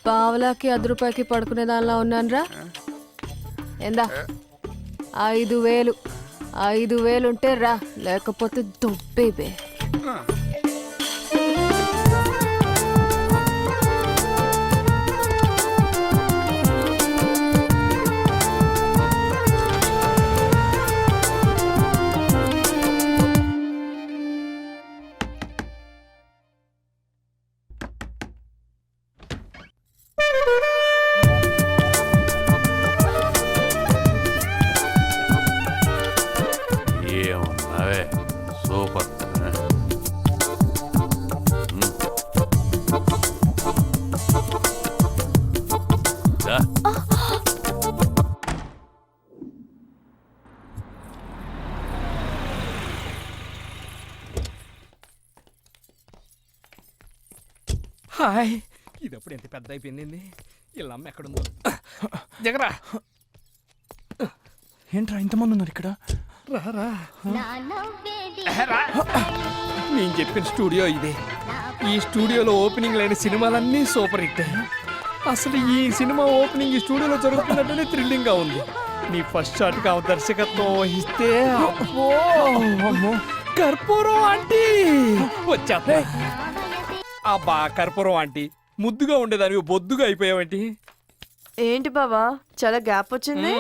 పావలాకి 10 రూపాయకి పడుకునే దానిలా ఉన్నానురా. ఎందా 5,000 5,000 ఉంటే రా, లేకపోతే దొబ్బేబే. ఏమన్నావే సూపర్. హాయ్, ఇదప్పుడు ఎంత పెద్ద అయిపోయింది. ఇలా అమ్మ ఎక్కడుందో జగరా. ఏంట్రా ఇంతమంది ఉన్నారు ఇక్కడ? రారా, నేను చెప్పిన స్టూడియో ఇదే. ఈ స్టూడియోలో ఓపెనింగ్ లేని సినిమాలన్నీ సూపర్ హిట్. అసలు ఈ సినిమా ఓపెనింగ్ ఈ స్టూడియోలో జరుగుతున్నట్టునే థ్రిల్లింగ్ గా ఉంది. నీ ఫస్ట్ షాట్ కా దర్శకత్వం వహిస్తే అమ్మో, కర్పూరం ఆంటీ వచ్చా. అబ్బా కర్పూరం ఆంటీ, ముద్దుగా ఉండేదాన్ని బొద్దుగా అయిపోయావేంటి? ఏంటి బావా చాలా గ్యాప్ వచ్చింది?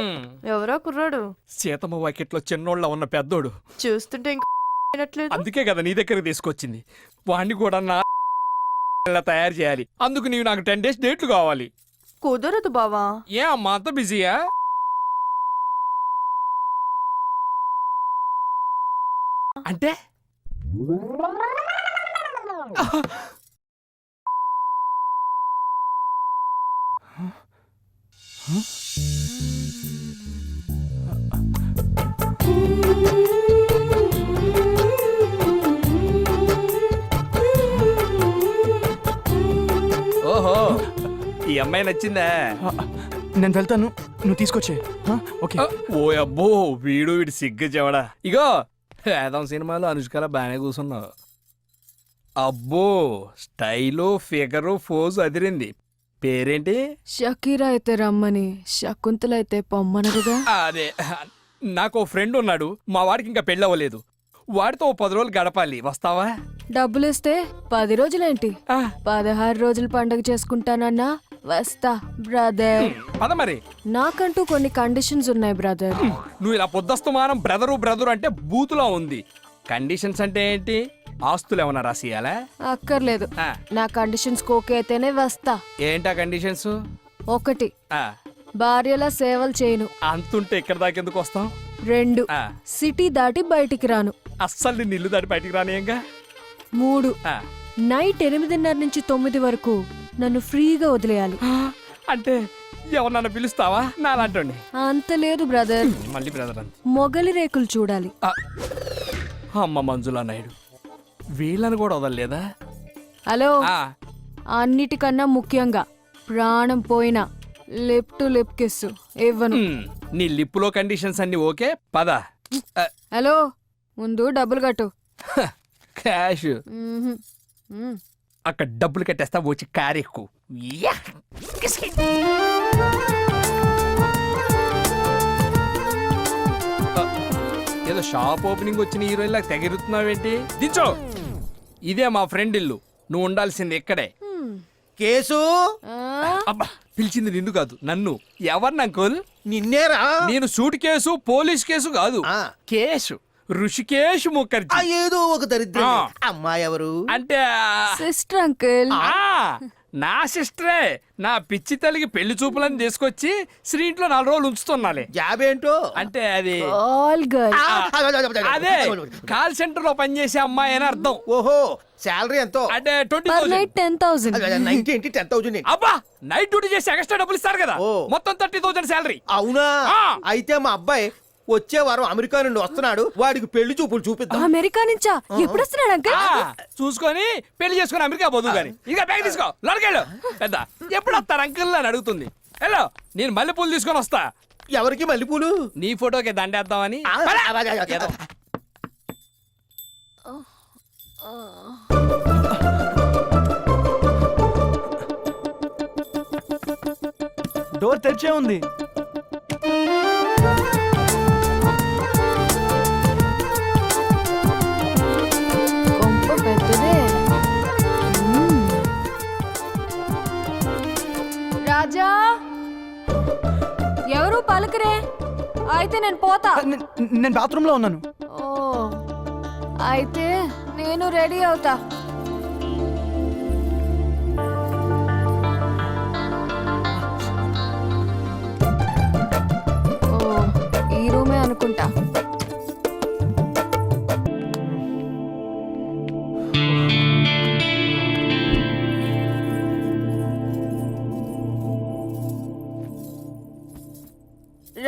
ఎవరో కుర్రాడు సీతమ్మ వాకెట్లో చిన్నోళ్ళ ఉన్న పెద్దోడు చూస్తుంటే ఇంకా అందుకే కదా నీ దగ్గర తీసుకొచ్చింది. వాడిని కూడా నా తయారు చేయాలి. అందుకు నీవు నాకు 10 days డేట్లు కావాలి. కుదరదు బావా. ఏ అమ్మా అంత బిజీయా? అంటే ఓహో, ఈ అమ్మాయి నచ్చిందా? నేను వెళ్తాను, నువ్వు తీసుకొచ్చే. ఓకే. ఓ అబ్బో, వీడి సిగ్గు చెవడా. ఇగో వేదం సినిమాలో అనుష్కలా బాగానే కూర్చున్నావు. అబ్బో, స్టైలు ఫిగరు ఫోజు అదిరింది. పేరేంటి? షకీరా అయితే రమ్మని, శకుంతల అయితే పొమ్మనరుగా. అదే, నాకు ఓ ఫ్రెండ్ ఉన్నాడు. మా వాడికి ఇంకా పెళ్ళవ్వలేదు. వాడితో 10 రోజులు గడపాలి. వస్తావా? డబ్బులిస్తే 10 రోజులేంటి, 16 రోజులు పండుగ చేసుకుంటానన్నా వస్తా బ్రదర్. పద మరి. నాకంటూ కొన్ని కండిషన్స్ ఉన్నాయి బ్రదర్. నువ్వు ఇలా పొద్దస్తమానం బ్రదరు అంటే బూతులా ఉంది. కండిషన్స్ అంటే ఏంటి? ఆస్తులు ఏమన్నా రాసియాలా? అక్కర్లేదు, నా కండిషన్స్ ఓకే అయితేనే వస్తా. ఏంటా కండిషన్స్? 1, భార్యల సేవలు చేయను. అంతుంటే ఇక్కడ దాకెందుకు వస్తాం? 2, సిటీ దాటి బయటికి రాను. అస్సలు నిన్ను ఇల్లు దాటి బయటికి రానియంగా. 3, నైట్ 8:30 నుంచి 9 వరకు నన్ను ఫ్రీగా వదిలేయాలి. అంటే ఎవరన్నా పిలుస్తావా? నా అలాంటి అంత లేదు బ్రదర్. మళ్ళీ బ్రదర్ అంత. మొగలి రేకులు చూడాలి. అమ్మ మంజులా నాయుడు, వీళ్ళని కూడా వదలలేదా? హలో, అన్నిటికన్నా ముఖ్యంగా ప్రాణం పోయినా లిప్ టు లిప్ కిస్ ఇవ్వను. నీ లిప్పులో కండిషన్స్ అన్ని ఓకే. పద. హలో, ముందు డబ్బులు కట్టు. క్యాష్ అక్కడ డబ్బులు కట్టేస్తా, వచ్చి కారు ఎక్కు. ఏదో షాప్ ఓపెనింగ్ వచ్చిన హీరోయిన్ లాగా తెగిరుతున్నావేంటి? దించో. ఇదే మా ఫ్రెండ్ ఇల్లు, నువ్వు ఉండాల్సింది ఇక్కడే. కేసు అబ్బా, పిలిచింది నిన్ను కాదు నన్ను. ఎవరిని అంకుల్? నిన్నేరా? నేను సూట్ కేసు పోలీస్ కేసు కాదు, కేసు ఋషికేష్ ముఖర్జీ. ఏదో ఒక దరిద్రం. అమ్మాయి ఎవరు? అంటే సిస్టర్ అంకుల్. నా సిస్టరే. నా పిచ్చి తల్లికి పెళ్లి చూపులని తీసుకొచ్చి శ్రీ ఇంట్లో 4 రోజులు ఉంచుతున్నాలే. జాబ్ ఏంటో? అంటే అది ఆల్ గర్ల్. అదే కాల్ సెంటర్ లో పనిచేసే అమ్మాయి అని అర్థం. ఓహో, శాలరీ ఎంతో? అంటే 10,000. 10,000. అబ్బా, నైట్ డ్యూటీ చేసి ఎక్స్ట్రా డబ్బులు ఇస్తారు కదా, మొత్తం 30,000 శాలరీ. అవునా? అయితే మా అబ్బాయి వచ్చే వారం అమెరికా నుండి వస్తున్నాడు. వాడికి పెళ్లి చూపులు చూపిద్దాం. అమెరికా నుంచా? ఎప్పుడు వస్తున్నాడు అంకుల్? చూసుకొని పెళ్లి చేసుకుని అమెరికా పోదు గాని. ఇంకా బ్యాగ్ తీసుకో, లడకెళ్ళు. పెద్ద ఎప్పుడు వస్తారు అంకుల్ అని అడుగుతుంది. హలో, నేను మల్లెపూలు తీసుకొని వస్తా. ఎవరికి మల్లెపూలు? నీ ఫోటోకి దండేద్దామని. డోర్ తెరిచే ఉంది. కొంప పెద్దదే. రాజా, ఎవరు పలకరే? అయితే నేను పోతా. నేను బాత్రూంలో ఉన్నాను. ఓ అయితే నేను రెడీ అవుతా. ఓ ఈ రూమే అనుకుంటా.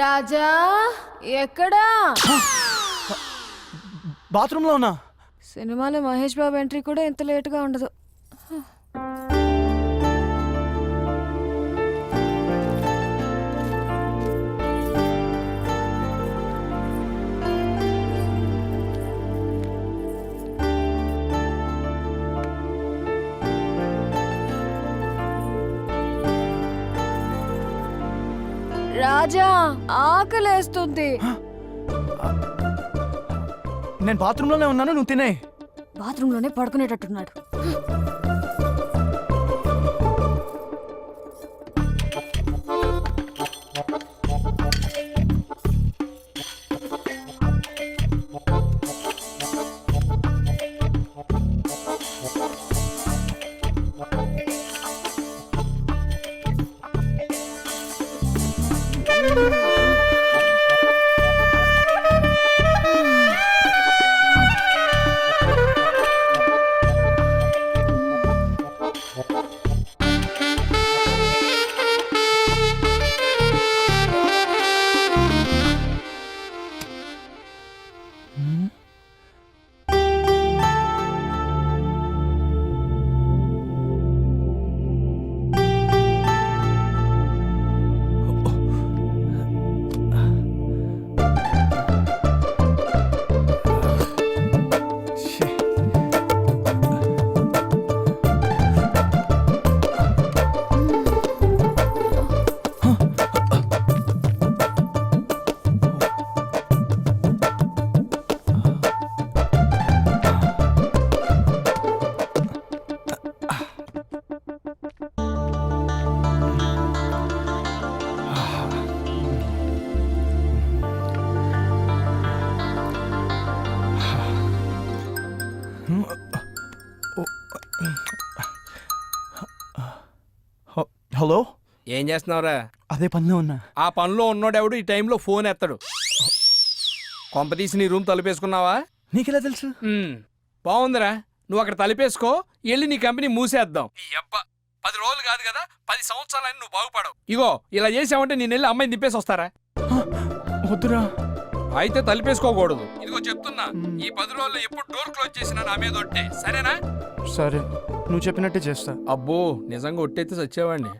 రాజా ఎక్కడా? బాత్రూంలో ఉన్నా. సినిమాలో మహేష్ బాబు ఎంట్రీ కూడా ఇంత లేటుగా ఉండదు. రాజా ఆకలేస్తుంది. నేను బాత్రూంలోనే ఉన్నాను, నువ్వు తినే. బాత్రూంలోనే పడుకునేటట్టున్నాడు. హలో, ఏం చేస్తున్నావురా? అదే పనిలో ఉన్నా. ఆ పనిలో ఉన్నోడెవడు ఈ టైంలో ఫోన్ ఎత్తాడు. కొంపతీసి నీ రూమ్ తలుపేసుకున్నావా? నీకెలా తెలుసు? బాగుందిరా, నువ్వు అక్కడ తలుపేసుకో, వెళ్ళి నీ కంపెనీ మూసేద్దాం. ఈ అబ్బా 10 రోజులు కాదు కదా, 10 సంవత్సరాలని నువ్వు బాగుపడవు. ఇగో ఇలా చేసావంటే నేను వెళ్ళి అమ్మాయిని దింపేసి వస్తారా? వద్దురా. అయితే తలుపేసుకోకూడదు. ఇదిగో చెప్తున్నా, ఈ 10 రోజుల్లో ఎప్పుడు డోర్ క్లోజ్ చేసినా నా మీద ఒట్టే, సరేనా? సరే, నువ్వు చెప్పినట్టే చేస్తా. అబ్బో నిజంగా ఒట్టేస్తే చచ్చేవాడిని.